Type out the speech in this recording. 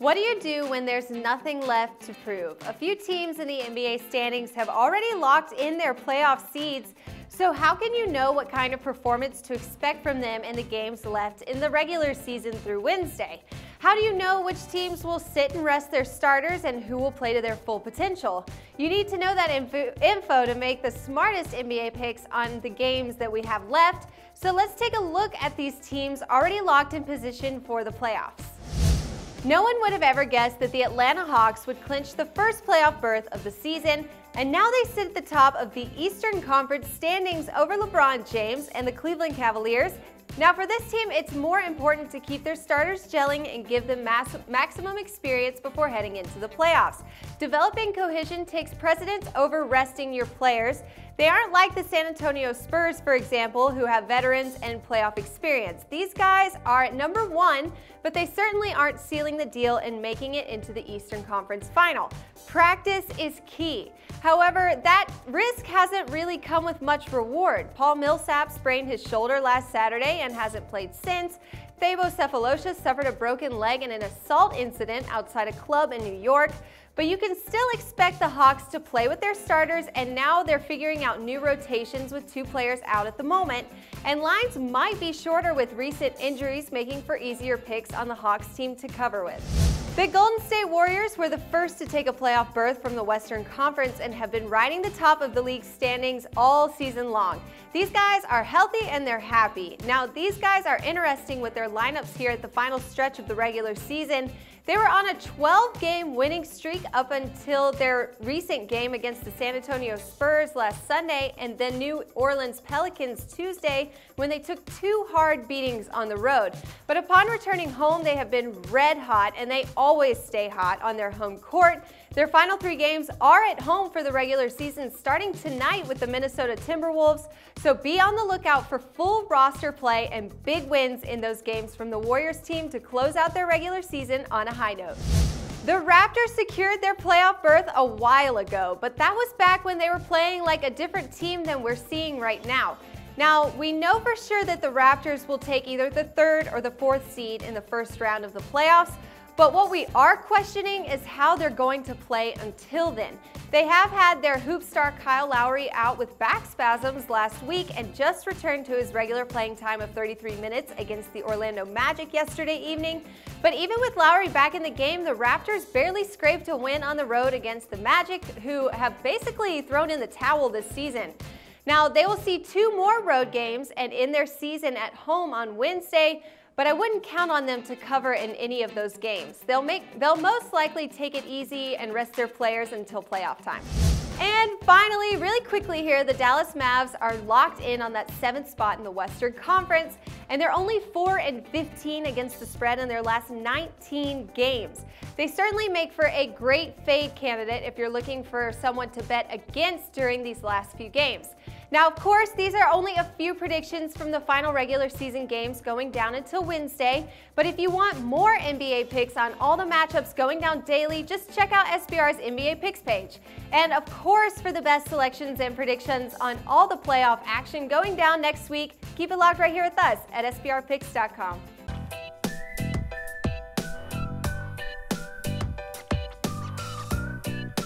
What do you do when there's nothing left to prove? A few teams in the NBA standings have already locked in their playoff seeds, so how can you know what kind of performance to expect from them in the games left in the regular season through Wednesday? How do you know which teams will sit and rest their starters and who will play to their full potential? You need to know that info to make the smartest NBA picks on the games that we have left. So let's take a look at these teams already locked in position for the playoffs. No one would have ever guessed that the Atlanta Hawks would clinch the first playoff berth of the season, and now they sit at the top of the Eastern Conference standings over LeBron James and the Cleveland Cavaliers. Now for this team, it's more important to keep their starters gelling and give them maximum experience before heading into the playoffs. Developing cohesion takes precedence over resting your players. They aren't like the San Antonio Spurs, for example, who have veterans and playoff experience. These guys are at number one, but they certainly aren't sealing the deal and making it into the Eastern Conference Final. Practice is key. However, that risk hasn't really come with much reward. Paul Millsap sprained his shoulder last Saturday and hasn't played since. Thabo Sefolosha suffered a broken leg in an assault incident outside a club in New York. But you can still expect the Hawks to play with their starters, and now they're figuring out new rotations with two players out at the moment. And lines might be shorter with recent injuries, making for easier picks on the Hawks team to cover with. The Golden State Warriors were the first to take a playoff berth from the Western Conference and have been riding the top of the league's standings all season long. These guys are healthy and they're happy. Now, these guys are interesting with their lineups here at the final stretch of the regular season. They were on a 12-game winning streak up until their recent game against the San Antonio Spurs last Sunday and the New Orleans Pelicans Tuesday when they took two hard beatings on the road. But upon returning home, they have been red hot, and they always stay hot on their home court. Their final three games are at home for the regular season, starting tonight with the Minnesota Timberwolves. So be on the lookout for full roster play and big wins in those games from the Warriors team to close out their regular season on a high note. The Raptors secured their playoff berth a while ago, but that was back when they were playing like a different team than we're seeing right now. Now, we know for sure that the Raptors will take either the third or the fourth seed in the first round of the playoffs, but what we are questioning is how they're going to play until then. They have had their hoop star Kyle Lowry out with back spasms last week and just returned to his regular playing time of 33 minutes against the Orlando Magic yesterday evening. But even with Lowry back in the game, the Raptors barely scraped a win on the road against the Magic, who have basically thrown in the towel this season. Now, they will see two more road games and end their season at home on Wednesday, but I wouldn't count on them to cover in any of those games. They'll most likely take it easy and rest their players until playoff time. And finally, really quickly here, the Dallas Mavs are locked in on that 7th spot in the Western Conference, and they're only 4-15 against the spread in their last 19 games. They certainly make for a great fade candidate if you're looking for someone to bet against during these last few games. Now, of course, these are only a few predictions from the final regular season games going down until Wednesday, but if you want more NBA picks on all the matchups going down daily, just check out SBR's NBA Picks page. And of course, for the best selections and predictions on all the playoff action going down next week, keep it locked right here with us at SBRpicks.com.